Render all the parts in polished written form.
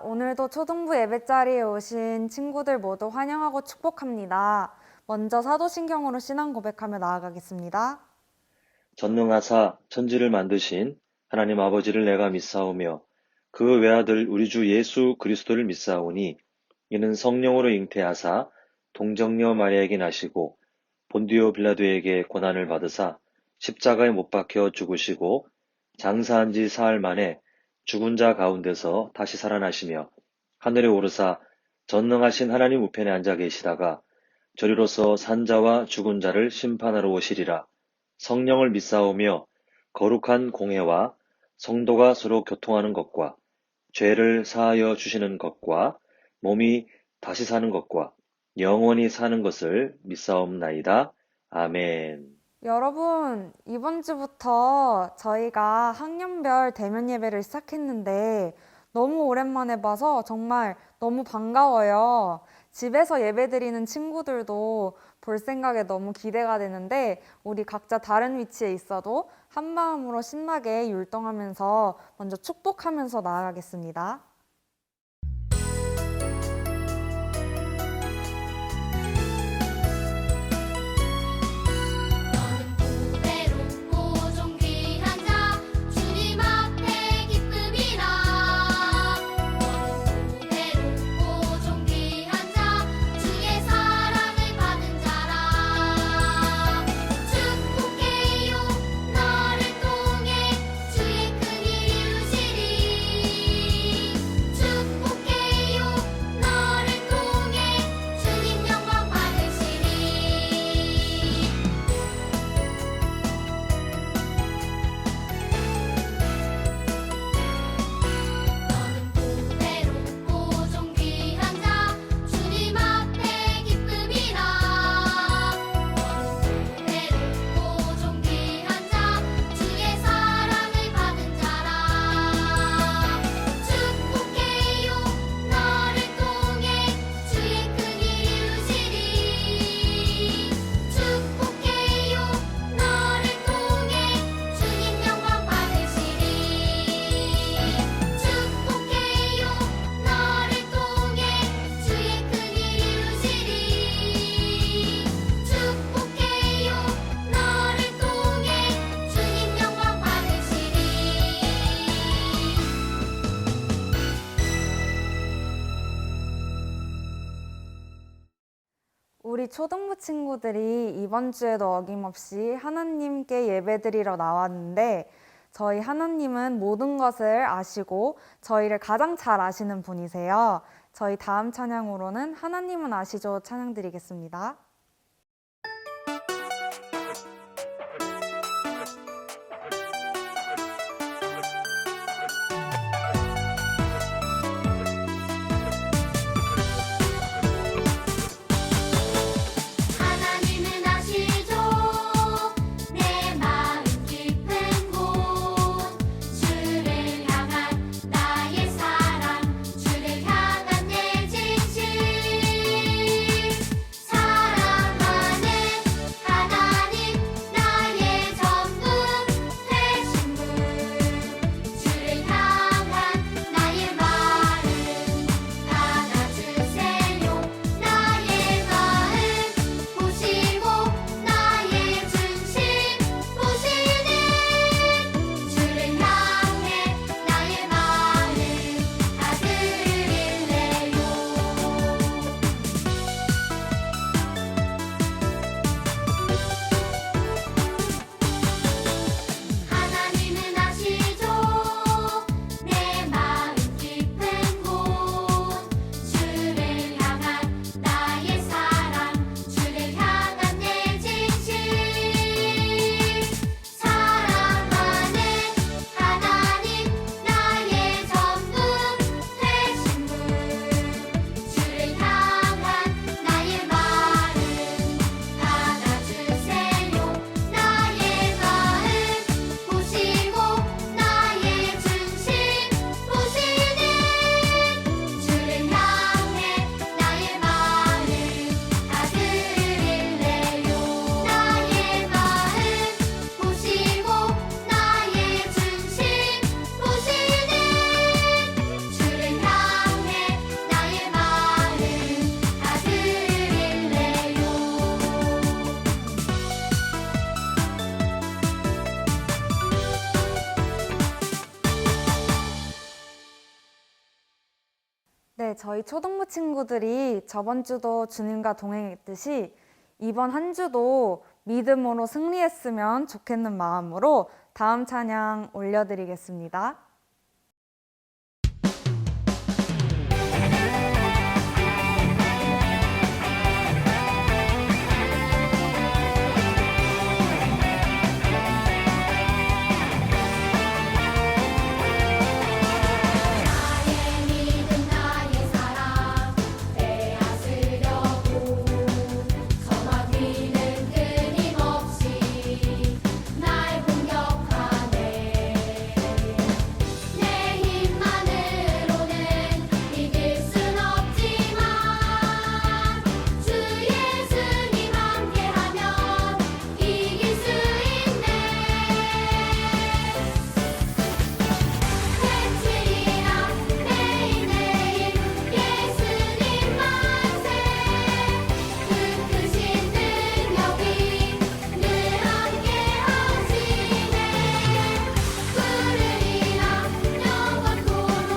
오늘도 초등부 예배 자리에 오신 친구들 모두 환영하고 축복합니다. 먼저 사도신경으로 신앙 고백하며 나아가겠습니다. 전능하사 천지를 만드신 하나님 아버지를 내가 믿사오며 그 외아들 우리 주 예수 그리스도를 믿사오니 이는 성령으로 잉태하사 동정녀 마리아에게 나시고 본디오 빌라도에게 고난을 받으사 십자가에 못 박혀 죽으시고 장사한 지 사흘 만에 죽은 자 가운데서 다시 살아나시며 하늘에 오르사 전능하신 하나님 우편에 앉아 계시다가 저리로서 산자와 죽은 자를 심판하러 오시리라. 성령을 믿사오며 거룩한 공회와 성도가 서로 교통하는 것과 죄를 사하여 주시는 것과 몸이 다시 사는 것과 영원히 사는 것을 믿사옵나이다. 아멘. 여러분, 이번 주부터 저희가 학년별 대면 예배를 시작했는데 너무 오랜만에 봐서 정말 너무 반가워요. 집에서 예배드리는 친구들도 볼 생각에 너무 기대가 되는데 우리 각자 다른 위치에 있어도 한 마음으로 신나게 율동하면서 먼저 축복하면서 나아가겠습니다. 너는 보배롭고 존귀한 자 주님 앞에 기쁨이라 너는 보배롭고 존귀한 자 주의 사랑을 받은 자라 축복해요 너를 통해 주의 큰일 이루시리 축복해요 너를 통해 주님 영광 받으시리 너는 보배롭고 존귀한 자 주님 앞에 기쁨이라 너는 보배롭고 존귀한 자 주의 사랑을 받은 자라 축복해요 너를 통해 주의 큰일 이루시리 축복해요 너를 통해 주님 영광 받으시리 축복해요 너를 통해 주의 큰일 이루시리 축복해요 너를 통해 주님 영광 받으시리 우리 초등부 친구들이 이번 주에도 어김없이 하나님께 예배드리러 나왔는데 저희 하나님은 모든 것을 아시고 저희를 가장 잘 아시는 분이세요. 저희 다음 찬양으로는 하나님은 아시죠 찬양 드리겠습니다. 하나님은 아시죠 내 마음 깊은 곳 주를 향한 나의 사랑 주를 향한 내 진실 사랑 네, 저희 초등부 친구들이 저번 주도 주님과 동행했듯이 이번 한 주도 믿음으로 승리했으면 좋겠는 마음으로 다음 찬양 올려드리겠습니다. 나의 믿음 나의 사랑 빼앗으려고 저만 위는 끊임없이 날 공격하네. 내 힘만으로는 이길 순 없지만 주 예수님 함께하면 이길 수 있네. 외치리라 매일매일 예수님 만세. 그 크신 능력이 늘 함께 하시네. 부르리라 영원토록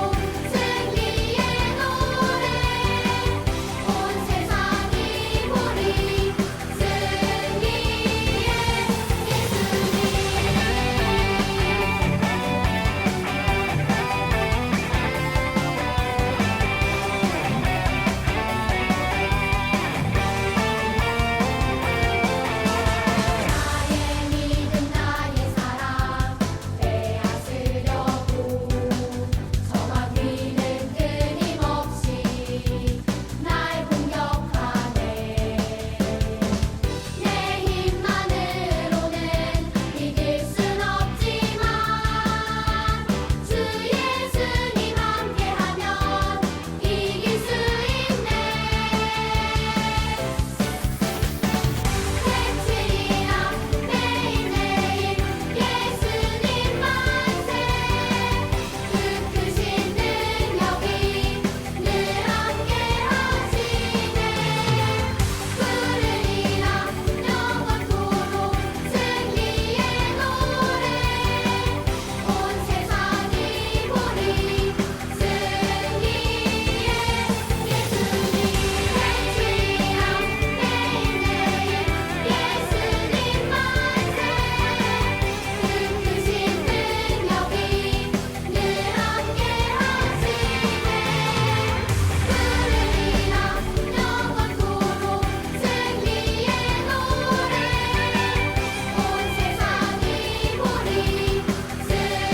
승리의 노래. 온 세상이 보리 승리의 나의 믿음 나의 사랑 빼앗으려고 저만 위는 끊임없이 날 공격하네. 내 힘만으로는 이길 순 없지만 주 예수님 함께하면 이길 수 있네. 외치리라 매일매일 예수님 만세. 그 크신 능력이 늘 함께 하시네. 부르리라 영원토록 승리의 노래. 온 세상이 보리 승리의 예수님. 외치리라 매일매일 예수님 만세. 그 크신 능력이 늘 함께 하시네. 부르리라 영원토록 승리의 노래. 온 세상이 보리 승리의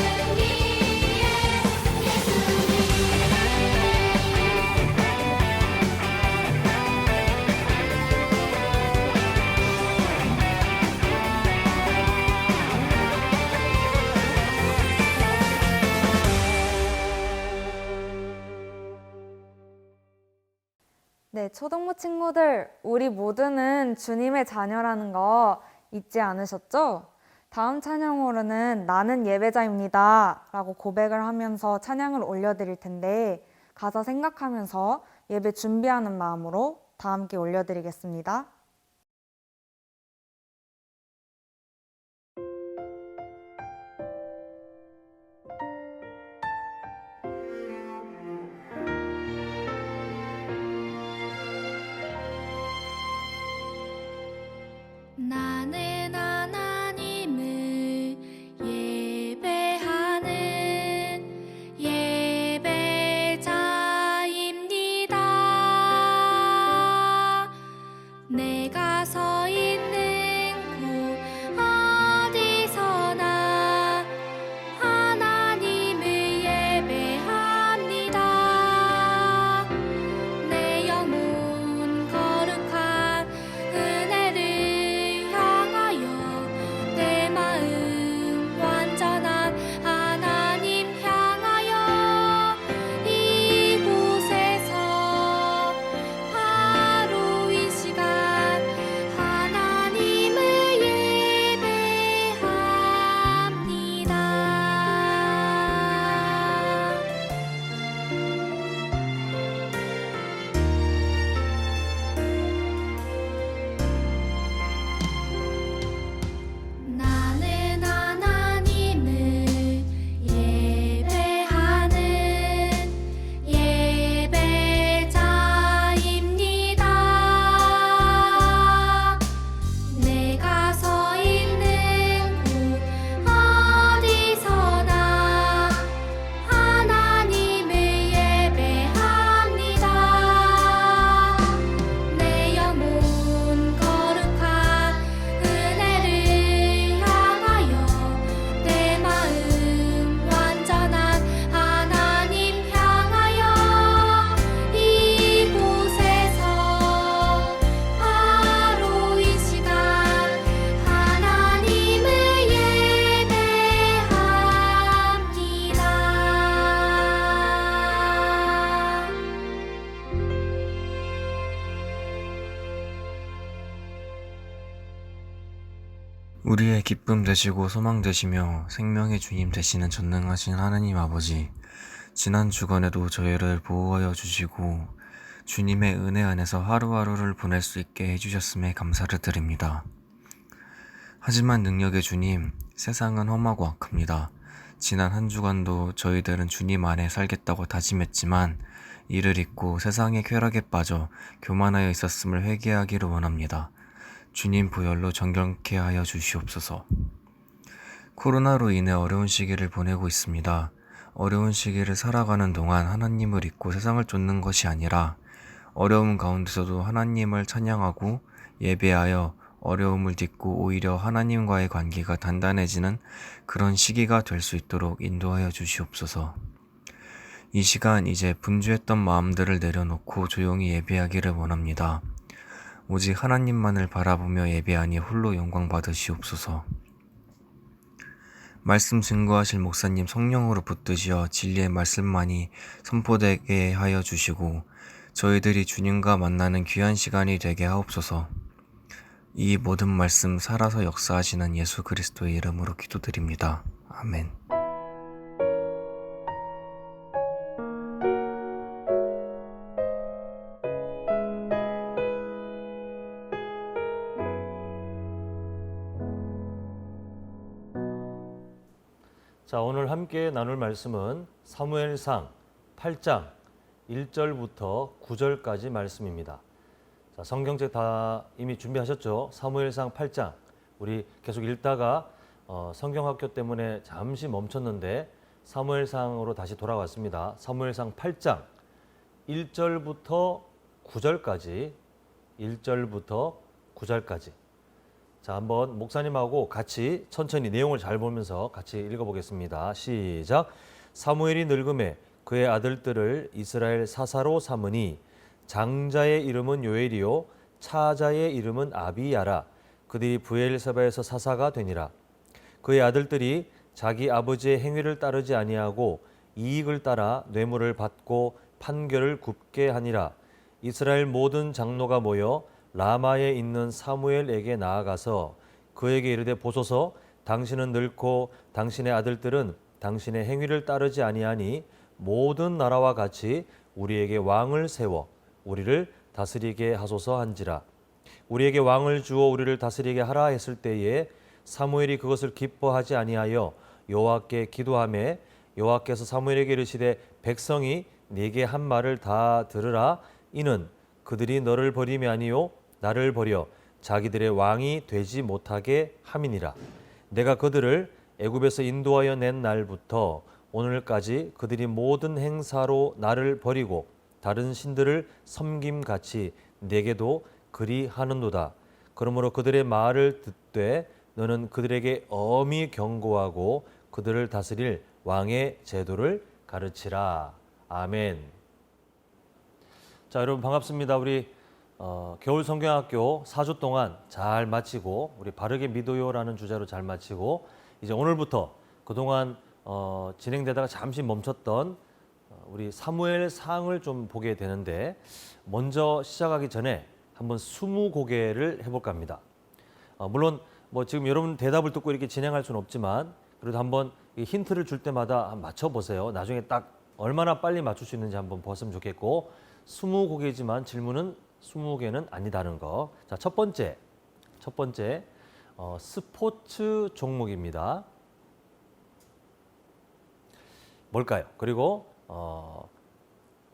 네, 초등부 친구들, 우리 모두는 주님의 자녀라는 거 잊지 않으셨죠? 다음 찬양으로는 나는 예배자입니다 라고 고백을 하면서 찬양을 올려드릴 텐데 가사 생각하면서 예배 준비하는 마음으로 다 함께 올려드리겠습니다. 나는 하나님을 예배하는 예배자입니다. 내 우리의 기쁨 되시고 소망 되시며 생명의 주님 되시는 전능하신 하나님 아버지, 지난 주간에도 저희를 보호하여 주시고 주님의 은혜 안에서 하루하루를 보낼 수 있게 해주셨음에 감사를 드립니다. 하지만 능력의 주님, 세상은 험하고 악합니다. 지난 한 주간도 저희들은 주님 안에 살겠다고 다짐했지만 이를 잊고 세상의 쾌락에 빠져 교만하여 있었음을 회개하기를 원합니다. 주님 보혈로 정결케 하여 주시옵소서. 코로나로 인해 어려운 시기를 보내고 있습니다. 어려운 시기를 살아가는 동안 하나님을 잊고 세상을 쫓는 것이 아니라 어려움 가운데서도 하나님을 찬양하고 예배하여 어려움을 딛고 오히려 하나님과의 관계가 단단해지는 그런 시기가 될 수 있도록 인도하여 주시옵소서. 이 시간 이제 분주했던 마음들을 내려놓고 조용히 예배하기를 원합니다. 오직 하나님만을 바라보며 예배하니 홀로 영광 받으시옵소서. 말씀 증거하실 목사님 성령으로 붙드시어 진리의 말씀만이 선포되게 하여 주시고 저희들이 주님과 만나는 귀한 시간이 되게 하옵소서. 이 모든 말씀 살아서 역사하시는 예수 그리스도의 이름으로 기도드립니다. 아멘. 자, 오늘 함께 나눌 말씀은 사무엘상 8장 1절부터 9절까지 말씀입니다. 자, 성경책 다 이미 준비하셨죠? 사무엘상 8장. 우리 계속 읽다가 성경학교 때문에 잠시 멈췄는데 사무엘상으로 다시 돌아왔습니다. 사무엘상 8장 1절부터 9절까지 1절부터 9절까지. 자, 한번 목사님하고 같이 천천히 내용을 잘 보면서 같이 읽어보겠습니다. 시작. 사무엘이 늙음에 그의 아들들을 이스라엘 사사로 삼으니 장자의 이름은 요엘이요 차자의 이름은 아비야라. 그들이 브엘세바에서 사사가 되니라. 그의 아들들이 자기 아버지의 행위를 따르지 아니하고 이익을 따라 뇌물을 받고 판결을 굽게 하니라. 이스라엘 모든 장로가 모여 라마에 있는 사무엘에게 나아가서 그에게 이르되 보소서 당신은 늙고 당신의 아들들은 당신의 행위를 따르지 아니하니 모든 나라와 같이 우리에게 왕을 세워 우리를 다스리게 하소서 한지라. 우리에게 왕을 주어 우리를 다스리게 하라 했을 때에 사무엘이 그것을 기뻐하지 아니하여 여호와께 기도하매 여호와께서 사무엘에게 이르시되 백성이 네게 한 말을 다 들으라. 이는 그들이 너를 버림이 아니요 나를 버려 자기들의 왕이 되지 못하게 함이니라. 내가 그들을 애굽에서 인도하여 낸 날부터 오늘까지 그들이 모든 행사로 나를 버리고 다른 신들을 섬김같이 내게도 그리하는도다. 그러므로 그들의 말을 듣되 너는 그들에게 엄히 경고하고 그들을 다스릴 왕의 제도를 가르치라. 아멘. 자, 여러분 반갑습니다. 우리 겨울 성경학교 4주 동안 잘 마치고 우리 바르게 믿어요라는 주제로 잘 마치고 이제 오늘부터 그동안 진행되다가 잠시 멈췄던 우리 사무엘상을 좀 보게 되는데 먼저 시작하기 전에 한번 20고개를 해볼까 합니다. 물론 뭐 지금 여러분 대답을 듣고 이렇게 진행할 수는 없지만 그래도 한번 힌트를 줄 때마다 한번 맞춰보세요. 나중에 딱 얼마나 빨리 맞출 수 있는지 한번 보았으면 좋겠고 20고개지만 질문은 20개는 아니다는 거. 자, 첫 번째 스포츠 종목입니다. 뭘까요? 그리고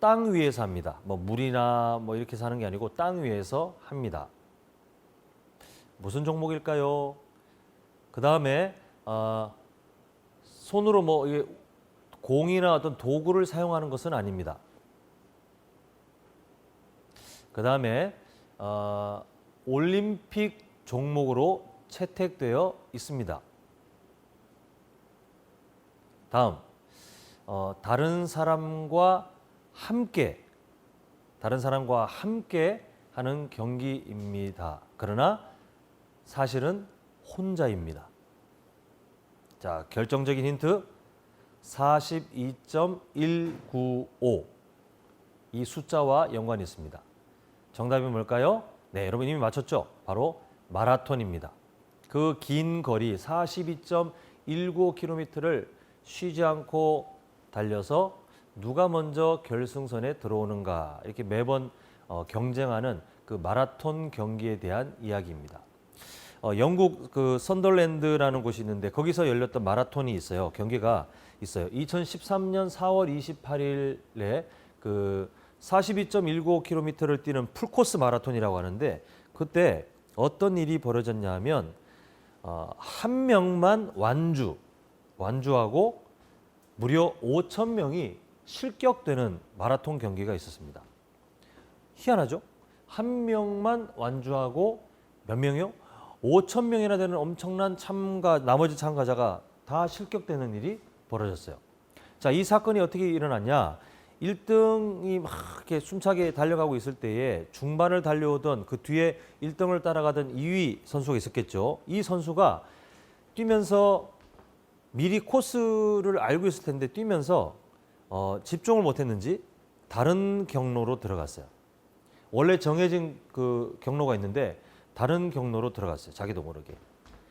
땅 위에서 합니다. 뭐 물이나 뭐 이렇게 사는 게 아니고 땅 위에서 합니다. 무슨 종목일까요? 그 다음에 손으로 뭐 공이나 어떤 도구를 사용하는 것은 아닙니다. 그 다음에 올림픽 종목으로 채택되어 있습니다. 다음, 다른 사람과 함께 하는 경기입니다. 그러나 사실은 혼자입니다. 자, 결정적인 힌트 42.195 이 숫자와 연관이 있습니다. 정답이 뭘까요? 네, 여러분 이미 맞췄죠? 바로 마라톤입니다. 그 긴 거리 42.19km를 쉬지 않고 달려서 누가 먼저 결승선에 들어오는가 이렇게 매번 경쟁하는 그 마라톤 경기에 대한 이야기입니다. 영국 그 선덜랜드라는 곳이 있는데 거기서 열렸던 마라톤이 있어요. 경기가 있어요. 2013년 4월 28일에 그 42.19km를 뛰는 풀코스 마라톤이라고 하는데 그때 어떤 일이 벌어졌냐면 한 명만 완주하고 무려 5천 명이 실격되는 마라톤 경기가 있었습니다. 희한하죠? 한 명만 완주하고 몇 명이요? 5천 명이나 되는 엄청난 나머지 참가자가 다 실격되는 일이 벌어졌어요. 자, 이 사건이 어떻게 일어났냐? 1등이 막 이렇게 숨차게 달려가고 있을 때에 중반을 달려오던 그 뒤에 1등을 따라가던 2위 선수가 있었겠죠. 이 선수가 뛰면서 미리 코스를 알고 있을 텐데 뛰면서 집중을 못했는지 다른 경로로 들어갔어요. 원래 정해진 그 경로가 있는데 다른 경로로 들어갔어요. 자기도 모르게.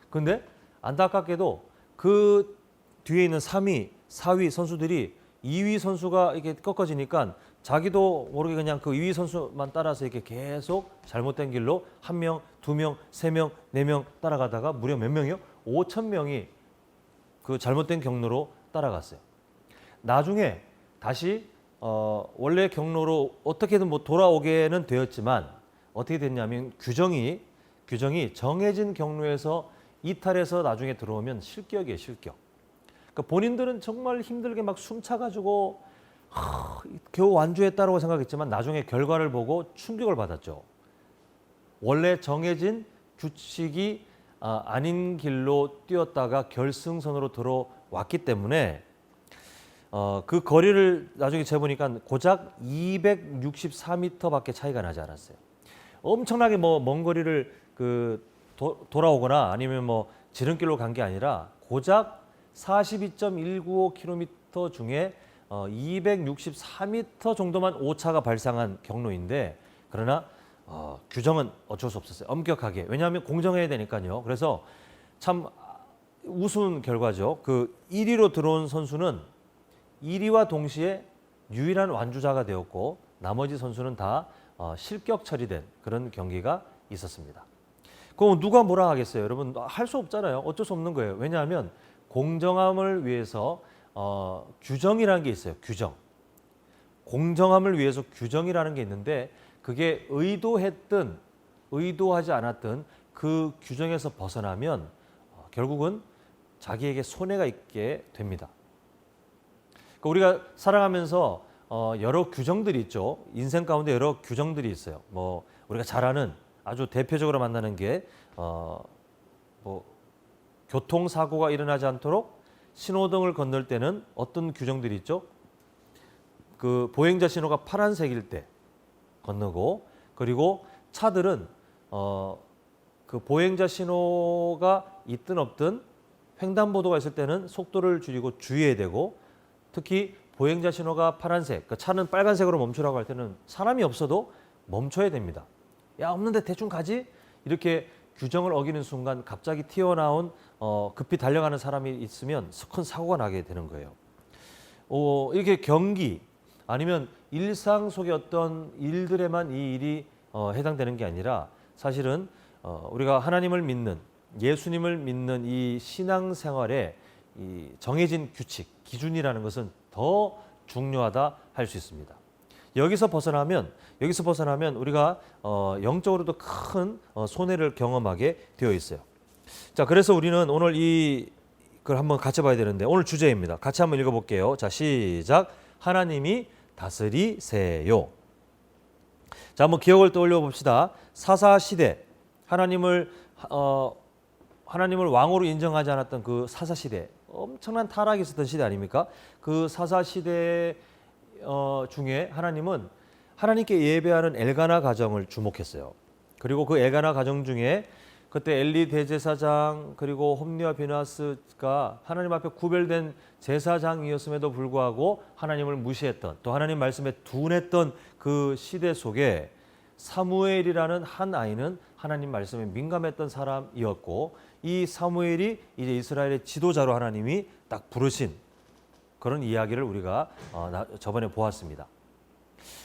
근데 안타깝게도 그 뒤에 있는 3위, 4위 선수들이 2위 선수가 이렇게 꺾어지니까 자기도 모르게 그냥 그 2위 선수만 따라서 이렇게 계속 잘못된 길로 1명, 2명, 3명, 4명 따라가다가 무려 몇 명이요? 5천 명이 그 잘못된 경로로 따라갔어요. 나중에 다시 원래 경로로 어떻게든 뭐 돌아오게는 되었지만 어떻게 됐냐면 규정이 정해진 경로에서 이탈해서 나중에 들어오면 실격이에요, 실격. 그러니까 본인들은 정말 힘들게 막 숨차가지고 겨우 완주했다고 생각했지만 나중에 결과를 보고 충격을 받았죠. 원래 정해진 규칙이 아닌 길로 뛰었다가 결승선으로 들어왔기 때문에 그 거리를 나중에 재보니까 고작 264m밖에 차이가 나지 않았어요. 엄청나게 뭐 먼 거리를 돌아오거나 아니면 뭐 지름길로 간 게 아니라 고작 42.195km 중에 264m 정도만 오차가 발생한 경로인데 그러나 규정은 어쩔 수 없었어요. 엄격하게. 왜냐하면 공정해야 되니까요. 그래서 참 우스운 결과죠. 그 1위로 들어온 선수는 1위와 동시에 유일한 완주자가 되었고 나머지 선수는 다 실격 처리된 그런 경기가 있었습니다. 그럼 누가 뭐라 하겠어요? 여러분 할 수 없잖아요. 어쩔 수 없는 거예요. 왜냐하면 공정함을 위해서 규정이라는 게 있어요. 규정. 공정함을 위해서 규정이라는 게 있는데 그게 의도했든 의도하지 않았든 그 규정에서 벗어나면 결국은 자기에게 손해가 있게 됩니다. 그러니까 우리가 살아가면서 여러 규정들이 있죠. 인생 가운데 여러 규정들이 있어요. 뭐 우리가 잘 아는 아주 대표적으로 만나는 게 뭐 교통사고가 일어나지 않도록 신호등을 건널 때는 어떤 규정들이 있죠? 그 보행자 신호가 파란색일 때 건너고 그리고 차들은 그 보행자 신호가 있든 없든 횡단보도가 있을 때는 속도를 줄이고 주의해야 되고 특히 보행자 신호가 파란색, 그 차는 빨간색으로 멈추라고 할 때는 사람이 없어도 멈춰야 됩니다. 야 없는데 대충 가지? 이렇게 규정을 어기는 순간 갑자기 튀어나온 급히 달려가는 사람이 있으면 큰 사고가 나게 되는 거예요. 이렇게 경기 아니면 일상 속의 어떤 일들에만 이 일이 해당되는 게 아니라 사실은 우리가 하나님을 믿는 예수님을 믿는 이 신앙생활에 이 정해진 규칙, 기준이라는 것은 더 중요하다 할 수 있습니다. 여기서 벗어나면 우리가 영적으로도 큰 손해를 경험하게 되어 있어요. 자, 그래서 우리는 오늘 이걸 한번 같이 봐야 되는데 오늘 주제입니다. 같이 한번 읽어볼게요. 자, 시작. 하나님이 다스리세요. 자, 한번 기억을 떠올려 봅시다. 사사시대 하나님을 왕으로 인정하지 않았던 그 사사시대 엄청난 타락이 있었던 시대 아닙니까? 그 사사시대 중에 하나님은 하나님께 예배하는 엘가나 가정을 주목했어요. 그리고 그 엘가나 가정 중에 그때 엘리 대제사장 그리고 홈리와 비나스가 하나님 앞에 구별된 제사장이었음에도 불구하고 하나님을 무시했던 또 하나님 말씀에 둔했던 그 시대 속에 사무엘이라는 한 아이는 하나님 말씀에 민감했던 사람이었고 이 사무엘이 이제 이스라엘의 지도자로 하나님이 딱 부르신 그런 이야기를 우리가 저번에 보았습니다.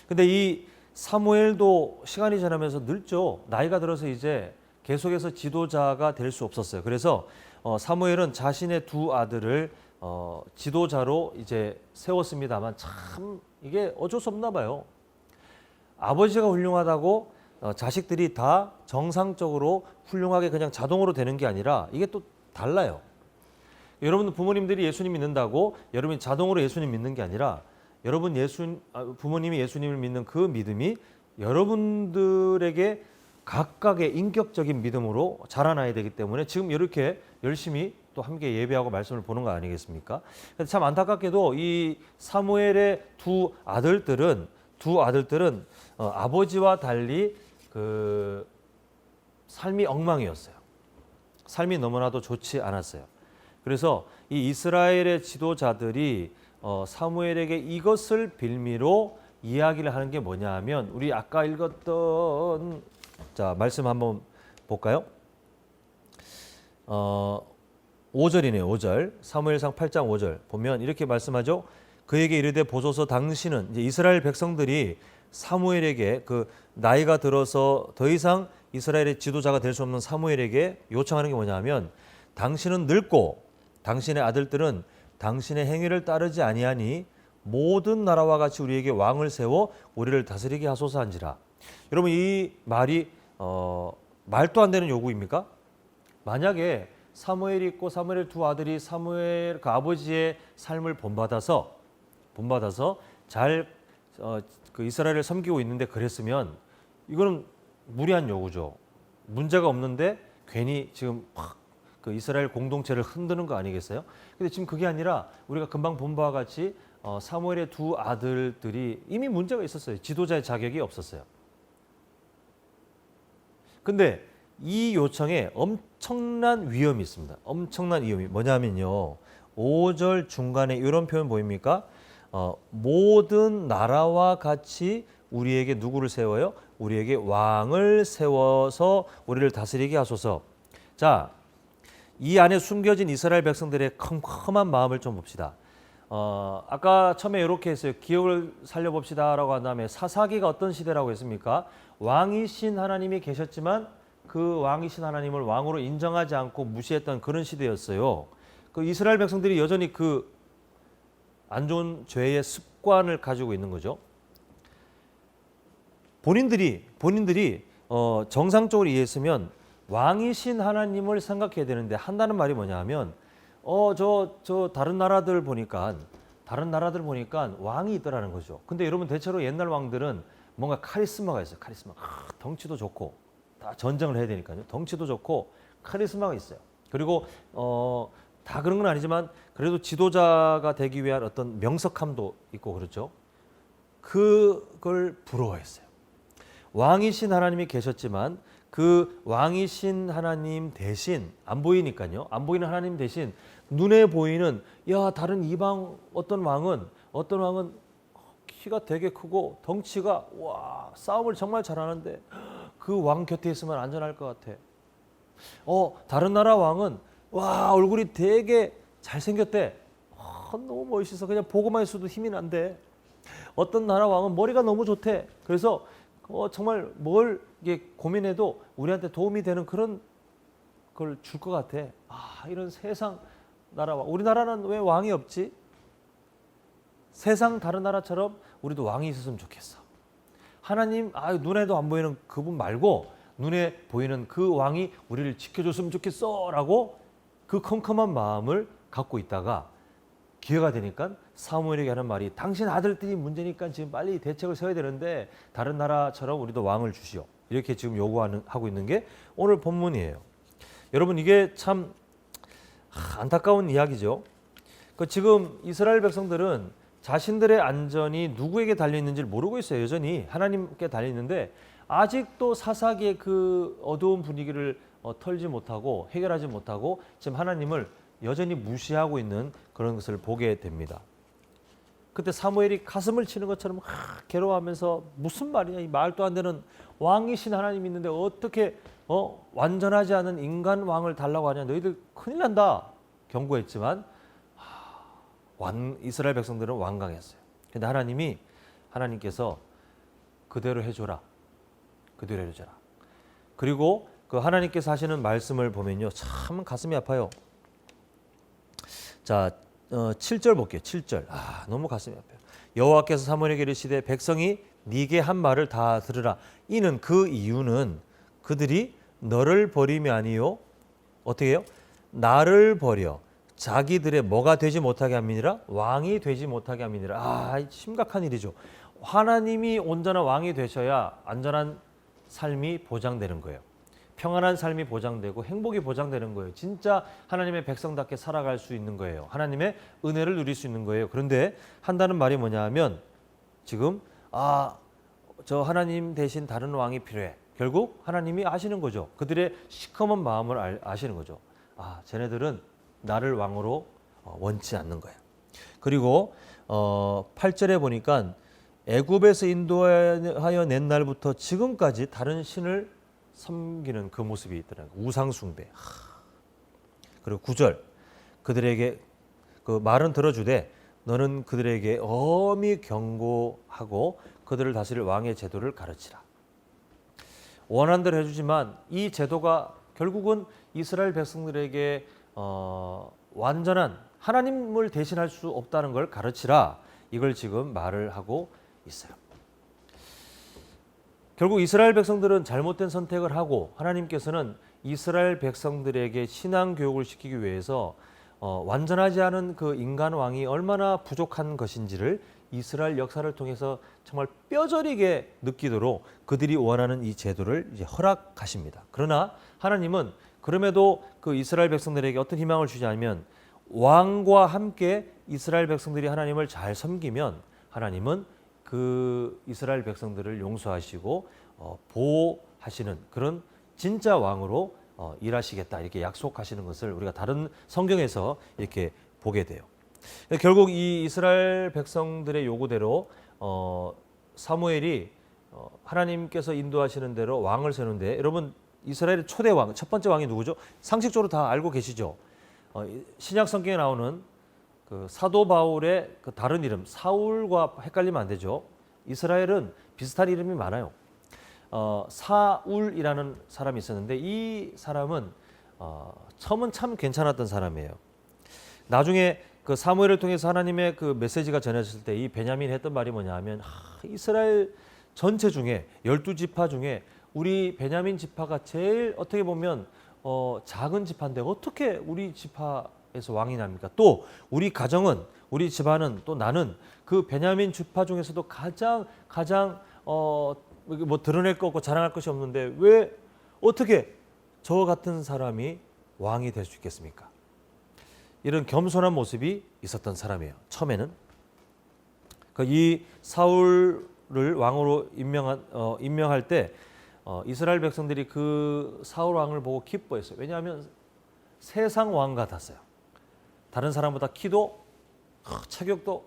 근데 이 사무엘도 시간이 지나면서 늙죠. 나이가 들어서 이제 계속해서 지도자가 될 수 없었어요. 그래서 사무엘은 자신의 두 아들을 지도자로 이제 세웠습니다만 참 이게 어쩔 수 없나 봐요. 아버지가 훌륭하다고 자식들이 다 정상적으로 훌륭하게 그냥 자동으로 되는 게 아니라 이게 또 달라요. 여러분 부모님들이 예수님 믿는다고 여러분이 자동으로 예수님 믿는 게 아니라 여러분 부모님이 예수님을 믿는 그 믿음이 여러분들에게 각각의 인격적인 믿음으로 자라나야 되기 때문에 지금 이렇게 열심히 또 함께 예배하고 말씀을 보는 거 아니겠습니까? 근데 참 안타깝게도 이 사무엘의 두 아들들은 아버지와 달리 그 삶이 엉망이었어요. 삶이 너무나도 좋지 않았어요. 그래서 이 이스라엘의 지도자들이 사무엘에게 이것을 빌미로 이야기를 하는 게 뭐냐 하면 우리 아까 읽었던 말씀 한번 볼까요? 5절이네요. 5절. 사무엘상 8장 5절 보면 이렇게 말씀하죠. 그에게 이르되 보소서 당신은 이제 이스라엘 백성들이 사무엘에게 그 나이가 들어서 더 이상 이스라엘의 지도자가 될 수 없는 사무엘에게 요청하는 게 뭐냐면 당신은 늙고 당신의 아들들은 당신의 행위를 따르지 아니하니 모든 나라와 같이 우리에게 왕을 세워 우리를 다스리게 하소서 한지라. 여러분 이 말이 말도 안 되는 요구입니까? 만약에 사무엘이 있고 사무엘의 두 아들이 사무엘 그 아버지의 삶을 본받아서 잘 그 이스라엘을 섬기고 있는데 그랬으면 이거는 무리한 요구죠. 문제가 없는데 괜히 지금 확 그 이스라엘 공동체를 흔드는 거 아니겠어요? 근데 지금 그게 아니라 우리가 금방 본 바와 같이 사무엘의 두 아들들이 이미 문제가 있었어요. 지도자의 자격이 없었어요. 근데 이 요청에 엄청난 위험이 있습니다. 엄청난 위험이 뭐냐면요. 5절 중간에 이런 표현 보입니까? 모든 나라와 같이 우리에게 누구를 세워요? 우리에게 왕을 세워서 우리를 다스리게 하소서. 자, 이 안에 숨겨진 이스라엘 백성들의 컴컴한 마음을 좀 봅시다. 아까 처음에 이렇게 했어요. 기억을 살려봅시다라고 한 다음에 사사기가 어떤 시대라고 했습니까? 왕이신 하나님이 계셨지만 그 왕이신 하나님을 왕으로 인정하지 않고 무시했던 그런 시대였어요. 그 이스라엘 백성들이 여전히 그 안 좋은 죄의 습관을 가지고 있는 거죠. 본인들이 정상적으로 이해했으면 왕이신 하나님을 생각해야 되는데 한다는 말이 뭐냐 하면 저 다른 나라들 보니까 왕이 있더라는 거죠. 근데 여러분 대체로 옛날 왕들은 뭔가 카리스마가 있어요. 카리스마. 덩치도 좋고 다 전쟁을 해야 되니까요. 덩치도 좋고 카리스마가 있어요. 그리고 다 그런 건 아니지만 그래도 지도자가 되기 위한 어떤 명석함도 있고 그렇죠. 그걸 부러워했어요. 왕이신 하나님이 계셨지만 그 왕이신 하나님 대신 안 보이니까요. 안 보이는 하나님 대신 눈에 보이는 다른 이방 어떤 왕은 키가 되게 크고 덩치가 싸움을 정말 잘하는데 그 왕 곁에 있으면 안전할 것 같아. 다른 나라 왕은 얼굴이 되게 잘생겼대. 너무 멋있어서 그냥 보고만 있어도 힘이 난대. 어떤 나라 왕은 머리가 너무 좋대. 그래서 정말 뭘 이게 고민해도 우리한테 도움이 되는 그런 걸 줄 것 같아. 이런 세상 나라 왕. 우리나라는 왜 왕이 없지? 세상 다른 나라처럼 우리도 왕이 있었으면 좋겠어. 하나님 눈에도 안 보이는 그분 말고 눈에 보이는 그 왕이 우리를 지켜줬으면 좋겠어 라고 그 컴컴한 마음을 갖고 있다가 기회가 되니까 사무엘에게 하는 말이 당신 아들들이 문제니까 지금 빨리 대책을 세워야 되는데 다른 나라처럼 우리도 왕을 주시오. 이렇게 지금 요구하고 있는 게 오늘 본문이에요. 여러분 이게 참 안타까운 이야기죠. 지금 이스라엘 백성들은 자신들의 안전이 누구에게 달려있는지를 모르고 있어요. 여전히 하나님께 달려있는데 아직도 사사기의 그 어두운 분위기를 털지 못하고 해결하지 못하고 지금 하나님을 여전히 무시하고 있는 그런 것을 보게 됩니다. 그때 사무엘이 가슴을 치는 것처럼 괴로워하면서 무슨 말이냐 이 말도 안 되는 왕이신 하나님이 있는데 어떻게 완전하지 않은 인간 왕을 달라고 하냐, 너희들 큰일 난다 경고했지만 이스라엘 백성들은 완강했어요. 근데 하나님께서 그대로 해줘라, 그대로 해줘라. 그리고 그 하나님께서 하시는 말씀을 보면요, 참 가슴이 아파요. 자, 7절 볼게요. 7절. 너무 가슴이 아파요. 여호와께서 사무엘에게 이르시되 백성이 네게 한 말을 다 들으라. 이는 그 이유는 그들이 너를 버림이 아니요, 어떻게 해요? 나를 버려 자기들의 뭐가 되지 못하게 함이니라, 왕이 되지 못하게 함이니라. 심각한 일이죠. 하나님이 온전한 왕이 되셔야 안전한 삶이 보장되는 거예요. 평안한 삶이 보장되고 행복이 보장되는 거예요. 진짜 하나님의 백성답게 살아갈 수 있는 거예요. 하나님의 은혜를 누릴 수 있는 거예요. 그런데 한다는 말이 뭐냐 하면 지금 저 하나님 대신 다른 왕이 필요해. 결국 하나님이 아시는 거죠. 그들의 시커먼 마음을 아시는 거죠. 쟤네들은 나를 왕으로 원치 않는 거예요. 그리고 8절에 보니까 애굽에서 인도하여 낸 날부터 지금까지 다른 신을 섬기는 그 모습이 있더라고요. 우상 숭배. 그리고 9절, 그들에게 그 말은 들어주되 너는 그들에게 엄히 경고하고 그들을 다스릴 왕의 제도를 가르치라. 원하는 대로 해주지만 이 제도가 결국은 이스라엘 백성들에게 완전한 하나님을 대신할 수 없다는 걸 가르치라. 이걸 지금 말을 하고 있어요. 결국 이스라엘 백성들은 잘못된 선택을 하고 하나님께서는 이스라엘 백성들에게 신앙 교육을 시키기 위해서 완전하지 않은 그 인간 왕이 얼마나 부족한 것인지를 이스라엘 역사를 통해서 정말 뼈저리게 느끼도록 그들이 원하는 이 제도를 이제 허락하십니다. 그러나 하나님은 그럼에도 그 이스라엘 백성들에게 어떤 희망을 주지 않으면 왕과 함께 이스라엘 백성들이 하나님을 잘 섬기면 하나님은 그 이스라엘 백성들을 용서하시고 보호하시는 그런 진짜 왕으로 일하시겠다, 이렇게 약속하시는 것을 우리가 다른 성경에서 이렇게 보게 돼요. 결국 이 이스라엘 백성들의 요구대로 사무엘이 하나님께서 인도하시는 대로 왕을 세우는데, 여러분 이스라엘의 초대 왕, 첫 번째 왕이 누구죠? 상식적으로 다 알고 계시죠? 신약 성경에 나오는 그 사도 바울의 그 다른 이름 사울과 헷갈리면 안 되죠. 이스라엘은 비슷한 이름이 많아요. 사울이라는 사람이 있었는데 이 사람은 처음은 참 괜찮았던 사람이에요. 나중에 그 사무엘을 통해서 하나님의 그 메시지가 전해졌을 때 이 베냐민이 했던 말이 뭐냐 하면 이스라엘 전체 중에 12지파 중에 우리 베냐민 지파가 제일 어떻게 보면 작은 지파인데 어떻게 우리 지파에서 왕이 납니까? 또 우리 가정은, 우리 집안은, 또 나는 그 베냐민 지파 중에서도 가장 뭐 드러낼 거 없고 자랑할 것이 없는데 왜 어떻게 저 같은 사람이 왕이 될 수 있겠습니까? 이런 겸손한 모습이 있었던 사람이에요. 처음에는 이 사울을 왕으로 임명할 때 이스라엘 백성들이 그 사울 왕을 보고 기뻐했어요. 왜냐하면 세상 왕 같았어요. 다른 사람보다 키도, 체격도,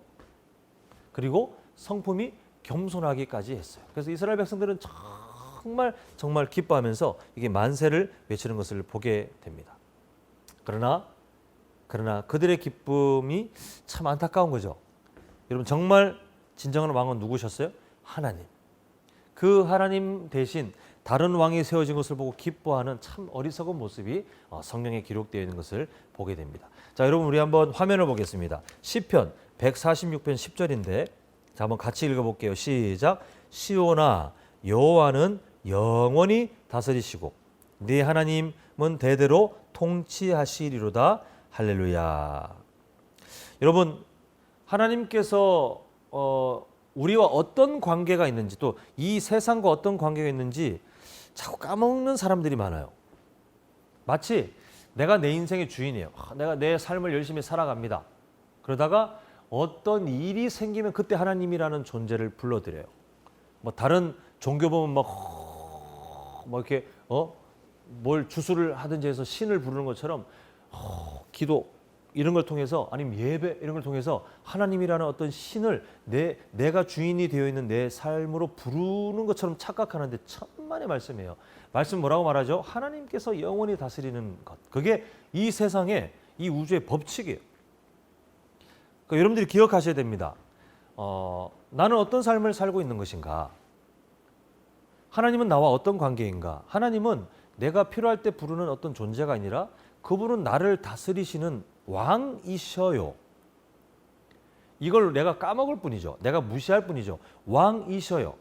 그리고 성품이 겸손하기까지 했어요. 그래서 이스라엘 백성들은 정말 기뻐하면서 이게 만세를 외치는 것을 보게 됩니다. 그러나 그들의 기쁨이 참 안타까운 거죠. 여러분 정말 진정한 왕은 누구셨어요? 하나님. 그 하나님 대신 다른 왕이 세워진 것을 보고 기뻐하는 참 어리석은 모습이 성경에 기록되어 있는 것을 보게 됩니다. 자, 여러분 우리 한번 화면을 보겠습니다. 시편 146편 10절인데 자, 한번 같이 읽어볼게요. 시작. 시온아, 여호와는 영원히 다스리시고 네 하나님은 대대로 통치하시리로다. 할렐루야. 여러분 하나님께서 우리와 어떤 관계가 있는지, 또 이 세상과 어떤 관계가 있는지 자꾸 까먹는 사람들이 많아요. 마치 내가 내 인생의 주인이에요. 내가 내 삶을 열심히 살아갑니다. 그러다가 어떤 일이 생기면 그때 하나님이라는 존재를 불러드려요. 뭐 다른 종교 보면 막 이렇게 뭘 주술을 하든지 해서 신을 부르는 것처럼 기도, 이런 걸 통해서 아니면 예배 이런 걸 통해서 하나님이라는 어떤 신을 내가 주인이 되어 있는 내 삶으로 부르는 것처럼 착각하는데 천만의 말씀이에요. 말씀 뭐라고 말하죠? 하나님께서 영원히 다스리는 것. 그게 이 세상의 이 우주의 법칙이에요. 그러니까 여러분들이 기억하셔야 됩니다. 나는 어떤 삶을 살고 있는 것인가? 하나님은 나와 어떤 관계인가? 하나님은 내가 필요할 때 부르는 어떤 존재가 아니라 그분은 나를 다스리시는 왕이셔요. 이걸 내가 까먹을 뿐이죠. 내가 무시할 뿐이죠. 왕이셔요.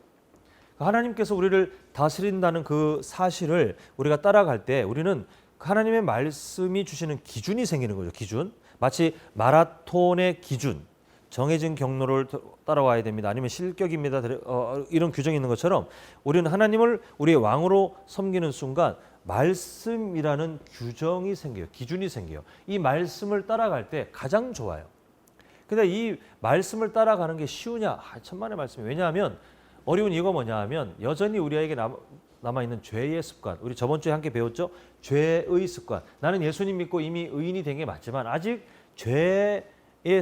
하나님께서 우리를 다스린다는 그 사실을 우리가 따라갈 때 우리는 하나님의 말씀이 주시는 기준이 생기는 거죠. 기준. 마치 마라톤의 기준. 정해진 경로를 따라와야 됩니다. 아니면 실격입니다. 이런 규정이 있는 것처럼 우리는 하나님을 우리의 왕으로 섬기는 순간 말씀이라는 규정이 생겨요. 기준이 생겨요. 이 말씀을 따라갈 때 가장 좋아요. 근데 이 말씀을 따라가는 게 쉬우냐? 천만의 말씀이에요. 왜냐하면 어려운 이유가 뭐냐 하면 여전히 우리에게 남아있는 죄의 습관. 우리 저번 주에 함께 배웠죠? 죄의 습관. 나는 예수님 믿고 이미 의인이 된 게 맞지만 아직 죄의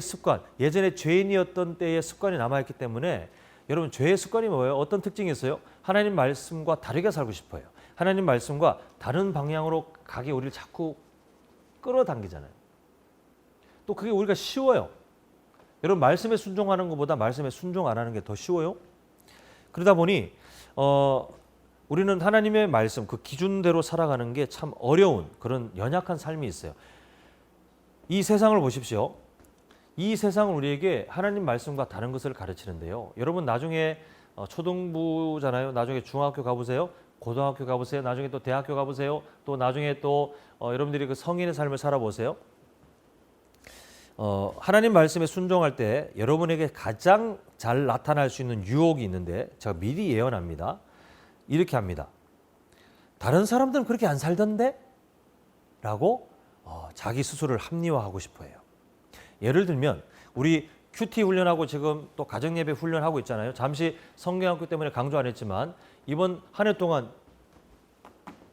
습관, 예전에 죄인이었던 때의 습관이 남아있기 때문에 여러분 죄의 습관이 뭐예요? 어떤 특징이 있어요? 하나님 말씀과 다르게 살고 싶어요. 하나님 말씀과 다른 방향으로 가게 우리를 자꾸 끌어당기잖아요. 또 그게 우리가 쉬워요. 여러분 말씀에 순종하는 것보다 말씀에 순종 안 하는 게 더 쉬워요. 그러다 보니 우리는 하나님의 말씀, 그 기준대로 살아가는 게 참 어려운 그런 연약한 삶이 있어요. 이 세상을 보십시오. 이 세상은 우리에게 하나님 말씀과 다른 것을 가르치는데요. 여러분 나중에 초등부잖아요. 나중에 중학교 가보세요. 고등학교 가보세요. 나중에 또 대학교 가보세요. 또 나중에 또 여러분들이 그 성인의 삶을 살아보세요. 하나님 말씀에 순종할 때 여러분에게 가장 잘 나타날 수 있는 유혹이 있는데 제가 미리 예언합니다. 이렇게 합니다. 다른 사람들은 그렇게 안 살던데? 라고 자기 스스로를 합리화하고 싶어 해요. 예를 들면 우리 큐티 훈련하고 지금 또 가정예배 훈련하고 있잖아요. 잠시 성경학교 때문에 강조 안 했지만 이번 한 해 동안